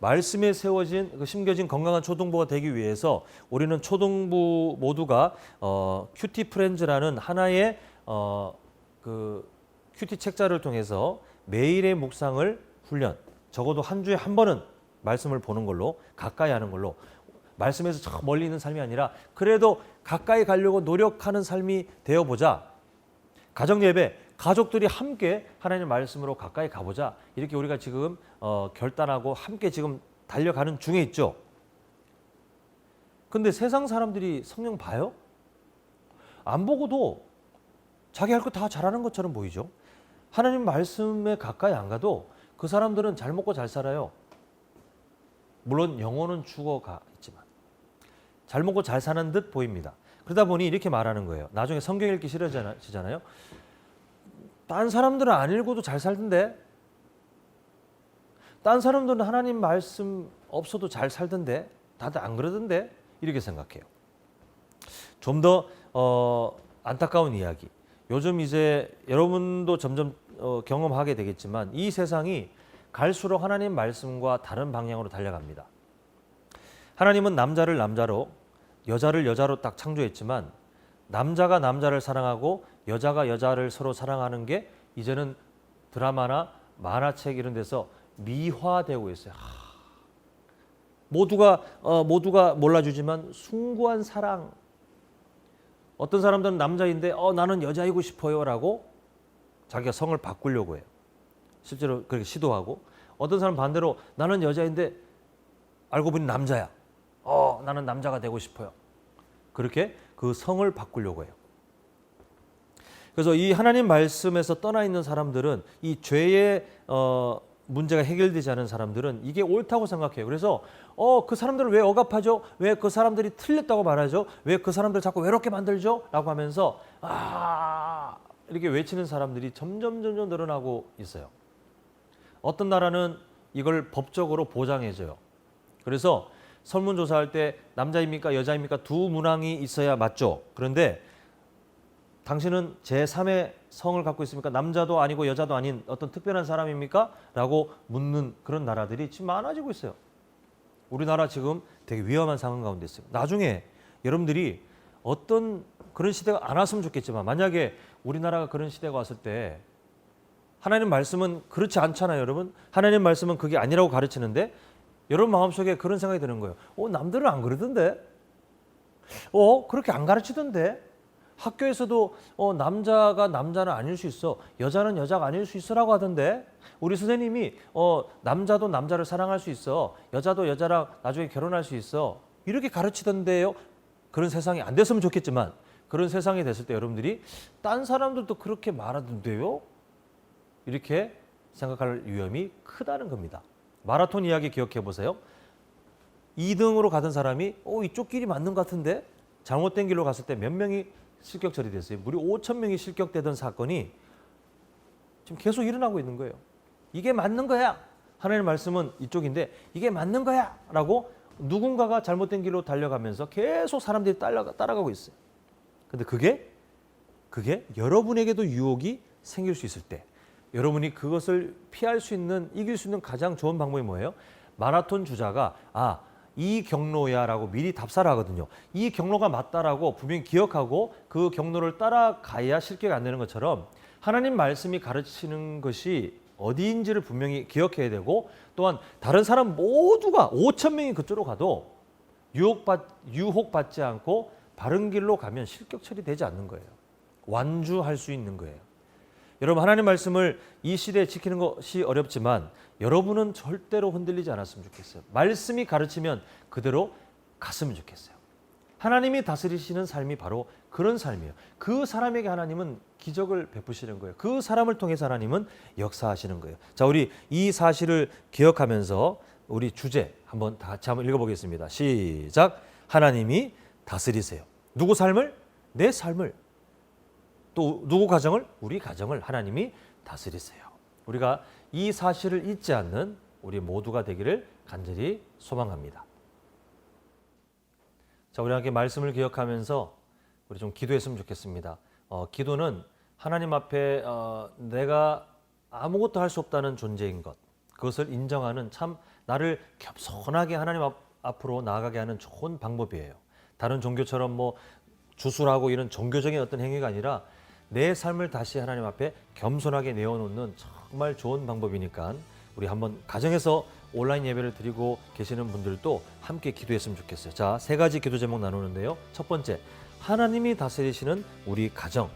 말씀에 세워진 심겨진 건강한 초등부가 되기 위해서 우리는 초등부 모두가 큐티 프렌즈라는 하나의 그 큐티 책자를 통해서 매일의 묵상을 훈련, 적어도 한 주에 한 번은 말씀을 보는 걸로 가까이 하는 걸로 말씀에서 저 멀리 있는 삶이 아니라 그래도 가까이 가려고 노력하는 삶이 되어보자. 가정예배, 가족들이 함께 하나님의 말씀으로 가까이 가보자. 이렇게 우리가 지금 결단하고 함께 지금 달려가는 중에 있죠. 근데 세상 사람들이 성령 봐요? 안 보고도 자기 할 거 다 잘하는 것처럼 보이죠. 하나님 말씀에 가까이 안 가도 그 사람들은 잘 먹고 잘 살아요. 물론 영혼은 죽어가 있지만 잘 먹고 잘 사는 듯 보입니다. 그러다 보니 이렇게 말하는 거예요. 나중에 성경 읽기 싫어지잖아요. 딴 사람들은 안 읽어도 잘 살던데, 딴 사람들은 하나님 말씀 없어도 잘 살던데, 다들 안 그러던데, 이렇게 생각해요. 좀 더 안타까운 이야기. 요즘 이제 여러분도 점점 경험하게 되겠지만 이 세상이 갈수록 하나님 말씀과 다른 방향으로 달려갑니다. 하나님은 남자를 남자로, 여자를 여자로 딱 창조했지만 남자가 남자를 사랑하고 여자가 여자를 서로 사랑하는 게 이제는 드라마나 만화책 이런 데서 미화되고 있어요. 모두가 몰라주지만 숭고한 사랑. 어떤 사람들은 남자인데 나는 여자이고 싶어요 라고 자기가 성을 바꾸려고 해요. 실제로 그렇게 시도하고, 어떤 사람 반대로 나는 여자인데 알고 보니 남자야. 나는 남자가 되고 싶어요. 그렇게 그 성을 바꾸려고 해요. 그래서 이 하나님 말씀에서 떠나 있는 사람들은 이 죄의 문제가 해결되지 않은 사람들은 이게 옳다고 생각해요. 그래서 그 사람들을 왜 억압하죠? 왜 그 사람들이 틀렸다고 말하죠? 왜 그 사람들을 자꾸 외롭게 만들죠? 라고 하면서 이렇게 외치는 사람들이 점점 늘어나고 있어요. 어떤 나라는 이걸 법적으로 보장해줘요. 그래서 설문조사할 때 남자입니까 여자입니까 두 문항이 있어야 맞죠. 그런데 당신은 제3의 성을 갖고 있습니까? 남자도 아니고 여자도 아닌 어떤 특별한 사람입니까? 라고 묻는 그런 나라들이 지금 많아지고 있어요. 우리나라 지금 되게 위험한 상황 가운데 있어요. 나중에 여러분들이 어떤 그런 시대가 안 왔으면 좋겠지만 만약에 우리나라가 그런 시대가 왔을 때 하나님 말씀은 그렇지 않잖아요, 여러분. 하나님 말씀은 그게 아니라고 가르치는데 여러분 마음속에 그런 생각이 드는 거예요. 남들은 안 그러던데? 그렇게 안 가르치던데? 학교에서도 남자가 남자는 아닐 수 있어. 여자는 여자가 아닐 수 있어라고 하던데. 우리 선생님이 남자도 남자를 사랑할 수 있어. 여자도 여자랑 나중에 결혼할 수 있어. 이렇게 가르치던데요. 그런 세상이 안 됐으면 좋겠지만 그런 세상이 됐을 때 여러분들이 딴 사람들도 그렇게 말하던데요. 이렇게 생각할 위험이 크다는 겁니다. 마라톤 이야기 기억해 보세요. 2등으로 가던 사람이 이쪽 길이 맞는 것 같은데 잘못된 길로 갔을 때 몇 명이 실격 처리됐어요. 무려 5천 명이 실격되던 사건이 지금 계속 일어나고 있는 거예요. 이게 맞는 거야. 하나님의 말씀은 이쪽인데 이게 맞는 거야 라고 누군가가 잘못된 길로 달려가면서 계속 사람들이 따라가고 있어요. 근데 그게 여러분에게도 유혹이 생길 수 있을 때 여러분이 그것을 피할 수 있는, 이길 수 있는 가장 좋은 방법이 뭐예요? 마라톤 주자가 이 경로야라고 미리 답사를 하거든요. 이 경로가 맞다라고 분명히 기억하고 그 경로를 따라가야 실격이 안 되는 것처럼 하나님 말씀이 가르치는 것이 어디인지를 분명히 기억해야 되고 또한 다른 사람 모두가 5천 명이 그쪽으로 가도 유혹받지 않고 바른 길로 가면 실격 처리되지 않는 거예요. 완주할 수 있는 거예요. 여러분 하나님 말씀을 이 시대에 지키는 것이 어렵지만 여러분은 절대로 흔들리지 않았으면 좋겠어요. 말씀이 가르치면 그대로 갔으면 좋겠어요. 하나님이 다스리시는 삶이 바로 그런 삶이에요. 그 사람에게 하나님은 기적을 베푸시는 거예요. 그 사람을 통해서 하나님은 역사하시는 거예요. 자, 우리 이 사실을 기억하면서 우리 주제 한번 다 같이 한번 읽어보겠습니다. 시작. 하나님이 다스리세요. 누구 삶을? 내 삶을. 또 누구 가정을? 우리 가정을 하나님이 다스리세요. 우리가 이 사실을 잊지 않는 우리 모두가 되기를 간절히 소망합니다. 자, 우리 함께 말씀을 기억하면서 우리 좀 기도했으면 좋겠습니다. 기도는 하나님 앞에 내가 아무것도 할 수 없다는 존재인 것, 그것을 인정하는 참 나를 겸손하게 하나님 앞으로 나아가게 하는 좋은 방법이에요. 다른 종교처럼 뭐 주술하고 이런 종교적인 어떤 행위가 아니라 내 삶을 다시 하나님 앞에 겸손하게 내어놓는 정말 좋은 방법이니까 우리 한번 가정에서 온라인 예배를 드리고 계시는 분들도 함께 기도했으면 좋겠어요. 자, 세 가지 기도 제목 나누는데요. 첫 번째, 하나님이 다스리시는 우리 가정,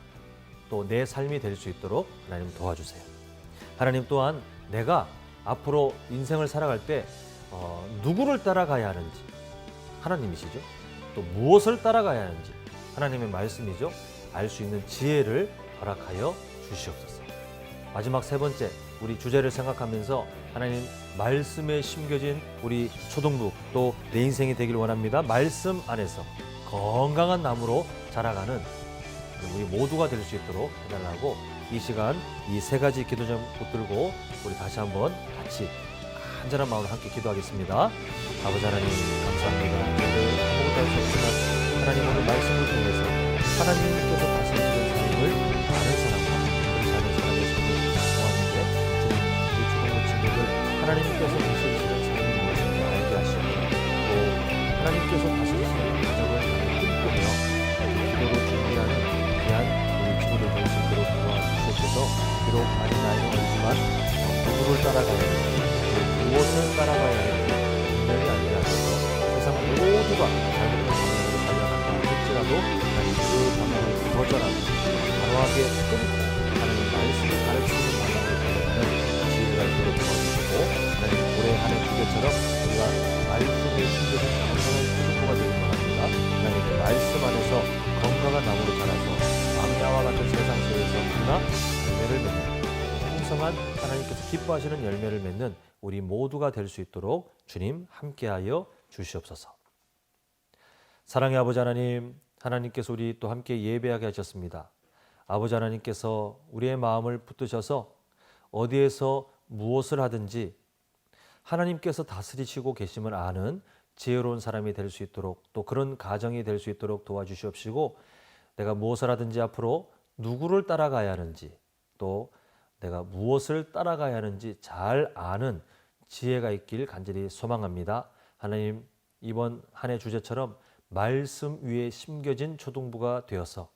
또 내 삶이 될 수 있도록 하나님 도와주세요. 하나님 또한 내가 앞으로 인생을 살아갈 때 누구를 따라가야 하는지 하나님이시죠. 또 무엇을 따라가야 하는지 하나님의 말씀이죠. 알 수 있는 지혜를 허락하여 주시옵소서. 마지막 세 번째, 우리 주제를 생각하면서 하나님 말씀에 심겨진 우리 초등부 또 내 인생이 되길 원합니다. 말씀 안에서 건강한 나무로 자라가는 우리 모두가 될 수 있도록 해달라고 이 시간 이 세 가지 기도 제목 붙들고 우리 다시 한번 같이 간절한 마음으로 함께 기도하겠습니다. 아버지 하나님 감사합니다. 저희들 아무것도 할 수 없지만 하나님 오늘 말씀을 통해서 하나님께서 다스리시는 삶을 다른 사람과 그렇지 않은 사람의 삶을 보았는데 주님 우리 초등부 친구들 하나님께서 다스리시는 삶이 무엇인지 알게 하시고 또 하나님께서 다스리시는 가정을 꿈꾸며 기도로 준비하는 귀한 우리 친구들 될 수 있도록 도와주시옵소서. 비록 아직 나이는 어리지만 누구를 따라가야 하는지 무엇을 따라가야 하는지 분명히 알게 하셔서 세상 모두가 잘못된 방향으로 달려간다 할지라도 하나님 그 방향을 거절하고 단호하게 끊고 하나님 말씀을 가르치는 방향으로 달려가는 지혜가 있도록 도와주시고 하나님 올해 한 해 주제처럼 우리가 말씀에 심겨진 건강한 수준부가 되길 바랍니다. 하나님의 말씀 안에서 건강한 나무로 자라서 광야와 같은 세상 속에서 그러나 열매를 맺는 풍성한 하나님께서 기뻐하시는 열매를 맺는 우리 모두가 될 수 있도록 주님 함께하여 주시옵소서. 사랑의 아버지 하나님, 하나님께서 우리 또 함께 예배하게 하셨습니다. 아버지 하나님께서 우리의 마음을 붙드셔서 어디에서 무엇을 하든지 하나님께서 다스리시고 계심을 아는 지혜로운 사람이 될 수 있도록 또 그런 가정이 될 수 있도록 도와주시옵시고 내가 무엇을 하든지 앞으로 누구를 따라가야 하는지 또 내가 무엇을 따라가야 하는지 잘 아는 지혜가 있길 간절히 소망합니다. 하나님 이번 한 해 주제처럼 말씀 위에 심겨진 초등부가 되어서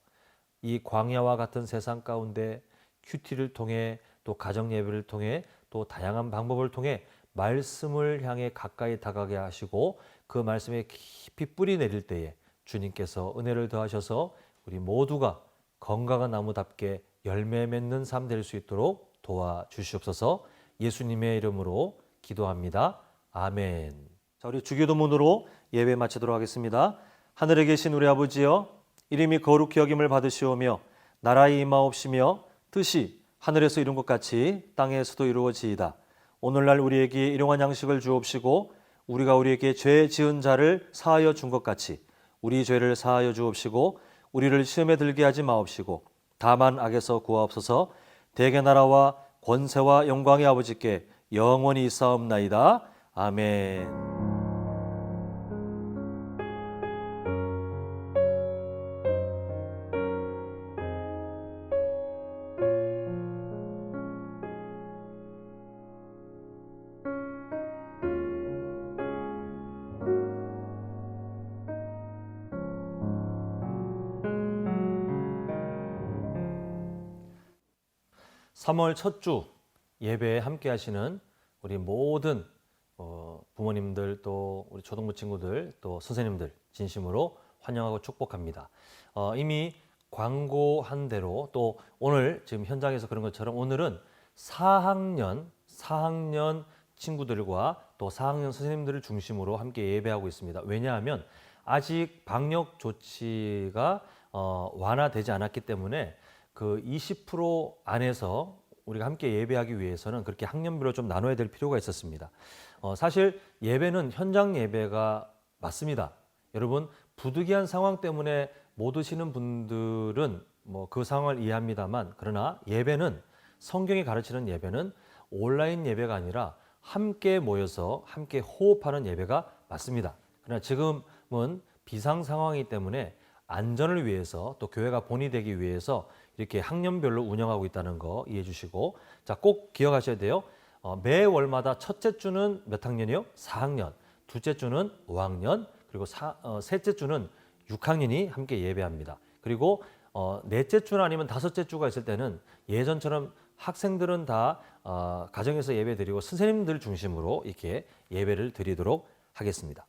이 광야와 같은 세상 가운데 큐티를 통해 또 가정 예배를 통해 또 다양한 방법을 통해 말씀을 향해 가까이 다가게 하시고 그 말씀에 깊이 뿌리 내릴 때에 주님께서 은혜를 더하셔서 우리 모두가 건강한 나무답게 열매 맺는 삶 될 수 있도록 도와주시옵소서. 예수님의 이름으로 기도합니다. 아멘. 자, 우리 주기도문으로 예배 마치도록 하겠습니다. 하늘에 계신 우리 아버지여, 이름이 거룩히 여김을 받으시오며 나라의 임하옵시며 뜻이 하늘에서 이룬 것 같이 땅에서도 이루어지이다. 오늘날 우리에게 일용할 양식을 주옵시고 우리가 우리에게 죄 지은 자를 사하여 준 것 같이 우리 죄를 사하여 주옵시고 우리를 시험에 들게 하지 마옵시고 다만 악에서 구하옵소서. 대개 나라와 권세와 영광의 아버지께 영원히 있사옵나이다. 아멘. 삼월 첫 주 예배에 함께 하시는 우리 모든 부모님들 또 우리 초등부 친구들 또 선생님들 진심으로 환영하고 축복합니다. 이미 광고한 대로 또 오늘 지금 현장에서 그런 것처럼 오늘은 4학년 친구들과 또 4학년 선생님들을 중심으로 함께 예배하고 있습니다. 왜냐하면 아직 방역 조치가 완화되지 않았기 때문에 그 20% 안에서 우리가 함께 예배하기 위해서는 그렇게 학년별로 좀 나눠야 될 필요가 있었습니다. 사실 예배는 현장 예배가 맞습니다. 여러분 부득이한 상황 때문에 못 오시는 분들은 뭐 그 상황을 이해합니다만 그러나 예배는 성경이 가르치는 예배는 온라인 예배가 아니라 함께 모여서 함께 호흡하는 예배가 맞습니다. 그러나 지금은 비상 상황이기 때문에 안전을 위해서 또 교회가 본이 되기 위해서 이렇게 학년별로 운영하고 있다는 거 이해해 주시고 자, 꼭 기억하셔야 돼요. 매 월마다 첫째 주는 몇 학년이요? 4학년, 둘째 주는 5학년, 그리고 셋째 주는 6학년이 함께 예배합니다. 그리고 넷째 주나 아니면 다섯째 주가 있을 때는 예전처럼 학생들은 다 가정에서 예배 드리고 선생님들 중심으로 이렇게 예배를 드리도록 하겠습니다.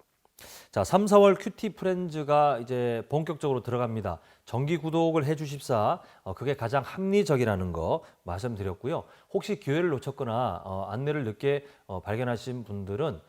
자, 3, 4월 큐티 프렌즈가 이제 본격적으로 들어갑니다. 정기 구독을 해 주십사. 그게 가장 합리적이라는 거 말씀드렸고요. 혹시 기회를 놓쳤거나 안내를 늦게 발견하신 분들은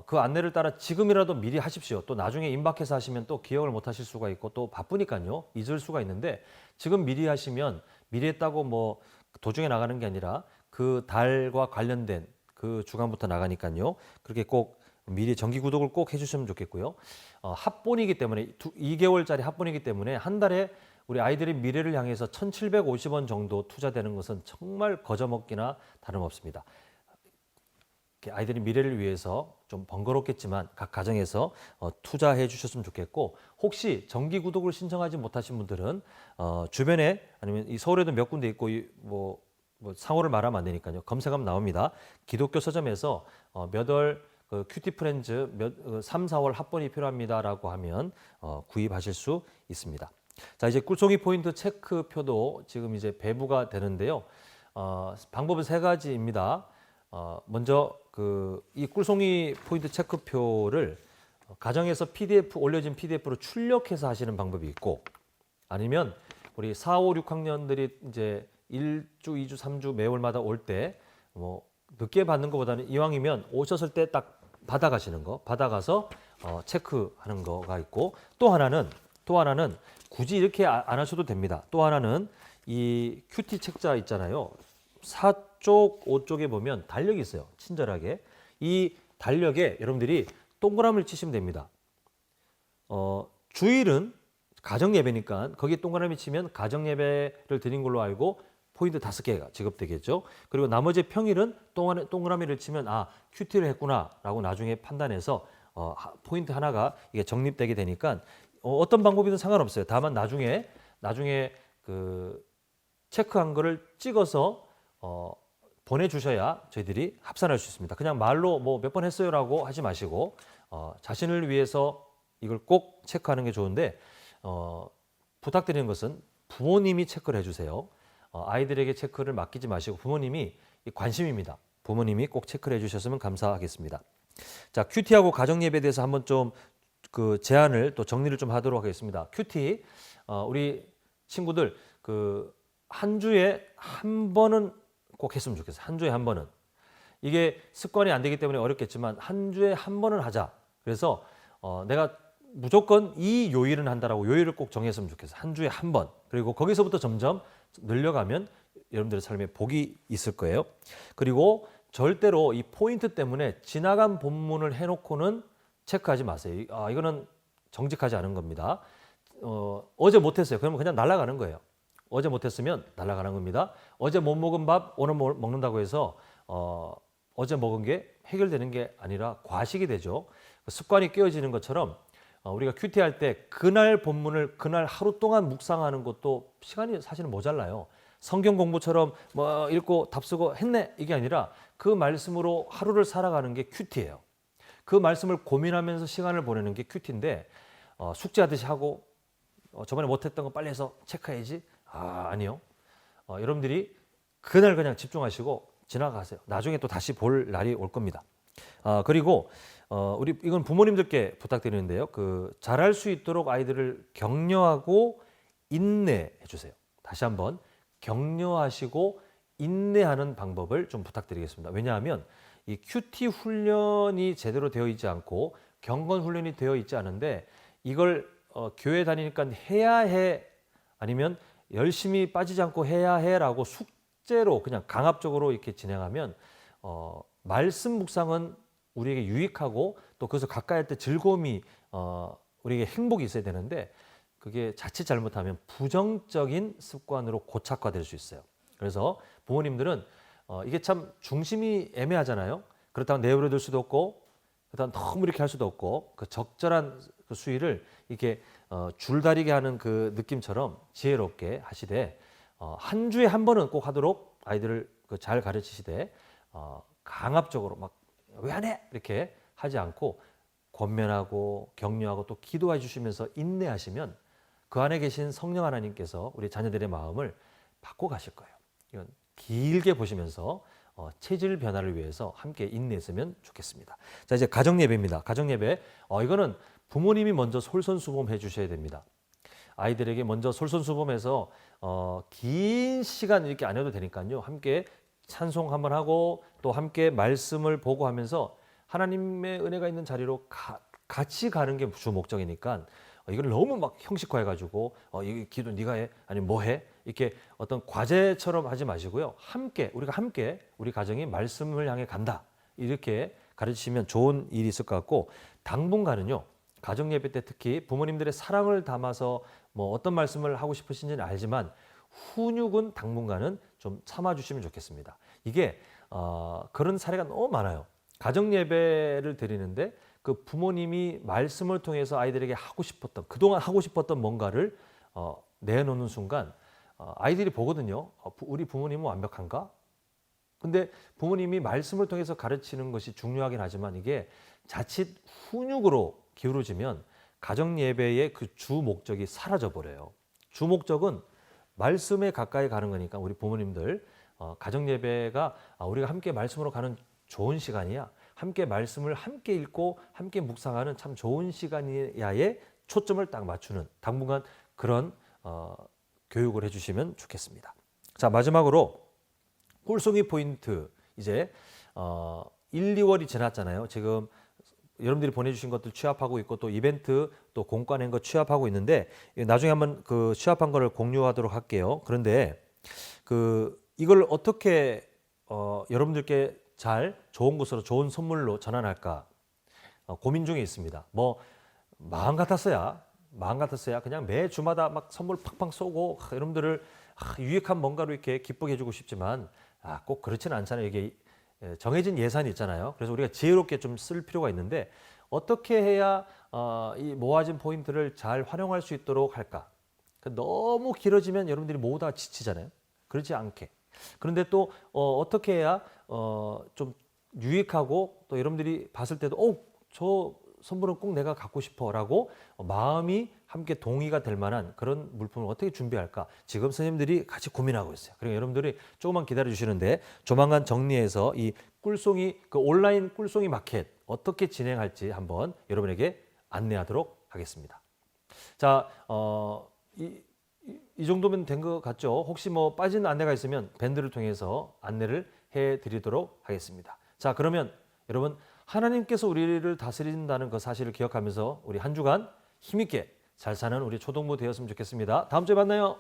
그 안내를 따라 지금이라도 미리 하십시오. 또 나중에 임박해서 하시면 또 기억을 못 하실 수가 있고 또 바쁘니까요. 잊을 수가 있는데 지금 미리 하시면 미리 했다고 뭐 도중에 나가는 게 아니라 그 달과 관련된 그 주간부터 나가니까요. 그렇게 꼭 미리 정기 구독을 꼭 해주시면 좋겠고요. 합본이기 때문에 2개월짜리 합본이기 때문에 한 달에 우리 아이들의 미래를 향해서 1,750원 정도 투자되는 것은 정말 거저먹기나 다름없습니다. 아이들의 미래를 위해서 좀 번거롭겠지만 각 가정에서 투자해 주셨으면 좋겠고 혹시 정기 구독을 신청하지 못하신 분들은 주변에 아니면 이 서울에도 몇 군데 있고 뭐 상호를 말하면 안 되니까요. 검색하면 나옵니다. 기독교 서점에서 몇 월 그 큐티 프렌즈 3, 4월 합본이 필요합니다라고 하면 구입하실 수 있습니다. 자, 이제 꿀송이 포인트 체크표도 지금 이제 배부가 되는데요. 방법은 3가지입니다. 먼저 이 꿀송이 포인트 체크표를 가정에서 PDF 올려진 PDF로 출력해서 하시는 방법이 있고 아니면 우리 4, 5, 6학년들이 이제 1주, 2주, 3주 매월마다 올 때 뭐 늦게 받는 것보다는 이왕이면 오셨을 때 딱 받아가시는 거, 받아가서 체크하는 거가 있고 또 하나는 굳이 이렇게 안 하셔도 됩니다. 또 하나는 이 큐티 책자 있잖아요. 4쪽, 5쪽에 보면 달력이 있어요. 친절하게. 이 달력에 여러분들이 동그라미를 치시면 됩니다. 주일은 가정 예배니까 거기에 동그라미 치면 가정 예배를 드린 걸로 알고 포인트 5개가 지급되겠죠. 그리고 나머지 평일은 동그라미를 치면 큐티를 했구나라고 나중에 판단해서 포인트 하나가 이게 적립되게 되니까 어떤 방법이든 상관없어요. 다만 나중에 그 체크한 거를 찍어서 보내주셔야 저희들이 합산할 수 있습니다. 그냥 말로 뭐 몇 번 했어요라고 하지 마시고 자신을 위해서 이걸 꼭 체크하는 게 좋은데 부탁드리는 것은 부모님이 체크를 해주세요. 아이들에게 체크를 맡기지 마시고 부모님이 관심입니다. 부모님이 꼭 체크를 해주셨으면 감사하겠습니다. 자, 큐티하고 가정예배에 대해서 한번 좀 그 제안을 또 정리를 좀 하도록 하겠습니다. 큐티, 우리 친구들 그 한 주에 한 번은 꼭 했으면 좋겠어요. 한 주에 한 번은. 이게 습관이 안 되기 때문에 어렵겠지만 한 주에 한 번은 하자. 그래서 내가 무조건 이 요일은 한다라고 요일을 꼭 정했으면 좋겠어요. 한 주에 한 번. 그리고 거기서부터 점점 늘려가면 여러분들의 삶에 복이 있을 거예요. 그리고 절대로 이 포인트 때문에 지나간 본문을 해놓고는 체크하지 마세요. 이거는 정직하지 않은 겁니다. 어제 못했어요. 그러면 그냥 날아가는 거예요. 어제 못했으면 날아가는 겁니다. 어제 못 먹은 밥 오늘 먹는다고 해서 어제 먹은 게 해결되는 게 아니라 과식이 되죠. 습관이 깨어지는 것처럼 우리가 큐티할 때 그날 본문을 그날 하루 동안 묵상하는 것도 시간이 사실은 모자라요. 성경 공부처럼 뭐 읽고 답 쓰고 했네 이게 아니라 그 말씀으로 하루를 살아가는 게 큐티예요. 그 말씀을 고민하면서 시간을 보내는 게 큐티인데 숙제하듯이 하고 저번에 못했던 거 빨리 해서 체크해야지. 아니요. 여러분들이 그날 그냥 집중하시고 지나가세요. 나중에 또 다시 볼 날이 올 겁니다. 그리고 우리 이건 부모님들께 부탁드리는데요. 그 잘할 수 있도록 아이들을 격려하고 인내해 주세요. 다시 한번 격려하시고 인내하는 방법을 좀 부탁드리겠습니다. 왜냐하면 이 큐티 훈련이 제대로 되어 있지 않고 경건 훈련이 되어 있지 않은데 이걸 교회 다니니까 해야 해 아니면 열심히 빠지지 않고 해야 해라고 숙제로 그냥 강압적으로 이렇게 진행하면 말씀 묵상은 우리에게 유익하고 또 그래서 가까이 할 때 즐거움이 우리에게 행복이 있어야 되는데 그게 자칫 잘못하면 부정적인 습관으로 고착화될 수 있어요. 그래서 부모님들은 이게 참 중심이 애매하잖아요. 그렇다고 내버려 둘 수도 없고 그렇다고 너무 이렇게 할 수도 없고 그 적절한 그 수위를 이렇게 줄다리게 하는 그 느낌처럼 지혜롭게 하시되 한 주에 한 번은 꼭 하도록 아이들을 잘 가르치시되 강압적으로 막 왜 안 해? 이렇게 하지 않고 권면하고 격려하고 또 기도해 주시면서 인내하시면 그 안에 계신 성령 하나님께서 우리 자녀들의 마음을 바꿔 가실 거예요. 이건 길게 보시면서 체질 변화를 위해서 함께 인내했으면 좋겠습니다. 자, 이제 가정 예배입니다. 가정 예배. 이거는 부모님이 먼저 솔선수범해 주셔야 됩니다. 아이들에게 먼저 솔선수범해서 긴 시간 이렇게 안 해도 되니까요. 함께 찬송 한번 하고 또 함께 말씀을 보고 하면서 하나님의 은혜가 있는 자리로 같이 가는 게 주 목적이니까 이걸 너무 막 형식화해가지고 이 기도 네가 해 아니면 뭐 해 이렇게 어떤 과제처럼 하지 마시고요. 우리가 함께 우리 가정이 말씀을 향해 간다 이렇게 가르치시면 좋은 일이 있을 것 같고 당분간은요. 가정 예배 때 특히 부모님들의 사랑을 담아서 뭐 어떤 말씀을 하고 싶으신지는 알지만 훈육은 당분간은 좀 참아주시면 좋겠습니다. 이게 그런 사례가 너무 많아요. 가정 예배를 드리는데 그 부모님이 말씀을 통해서 아이들에게 하고 싶었던 그동안 하고 싶었던 뭔가를 내놓는 순간 아이들이 보거든요. 우리 부모님은 완벽한가? 근데 부모님이 말씀을 통해서 가르치는 것이 중요하긴 하지만 이게 자칫 훈육으로 기울어지면 가정 예배의 그 주 목적이 사라져 버려요. 주 목적은 말씀에 가까이 가는 거니까 우리 부모님들 가정 예배가 우리가 함께 말씀으로 가는 좋은 시간이야. 함께 말씀을 함께 읽고 함께 묵상하는 참 좋은 시간이야에 초점을 딱 맞추는 당분간 그런 교육을 해주시면 좋겠습니다. 자, 마지막으로 꿀송이 포인트 이제 1, 2월이 지났잖아요. 지금 여러분들이 보내주신 것들 취합하고 있고 또 이벤트 또 공과 낸 거 취합하고 있는데 나중에 한번 그 취합한 거를 공유하도록 할게요. 그런데 이걸 어떻게 여러분들께 잘 좋은 곳으로 좋은 선물로 전환할까 고민 중에 있습니다. 뭐 마음 같았어야 그냥 매 주마다 막 선물 팍팍 쏘고 여러분들을 유익한 뭔가로 이렇게 기쁘게 해주고 싶지만 꼭 그렇지는 않잖아요. 이게 정해진 예산이 있잖아요. 그래서 우리가 지혜롭게 좀 쓸 필요가 있는데 어떻게 해야 이 모아진 포인트를 잘 활용할 수 있도록 할까? 너무 길어지면 여러분들이 모두 다 지치잖아요. 그렇지 않게. 그런데 또 어떻게 해야 좀 유익하고 또 여러분들이 봤을 때도 저 선물은 꼭 내가 갖고 싶어라고 마음이 함께 동의가 될 만한 그런 물품을 어떻게 준비할까? 지금 선생님들이 같이 고민하고 있어요. 그러니까 여러분들이 조금만 기다려 주시는데 조만간 정리해서 이 꿀송이 그 온라인 꿀송이 마켓 어떻게 진행할지 한번 여러분에게 안내하도록 하겠습니다. 자, 이 정도면 된 것 같죠? 혹시 뭐 빠진 안내가 있으면 밴드를 통해서 안내를 해드리도록 하겠습니다. 자, 그러면 여러분 하나님께서 우리를 다스린다는 그 사실을 기억하면서 우리 한 주간 힘있게 잘 사는 우리 초동부 되었으면 좋겠습니다. 다음 주에 만나요.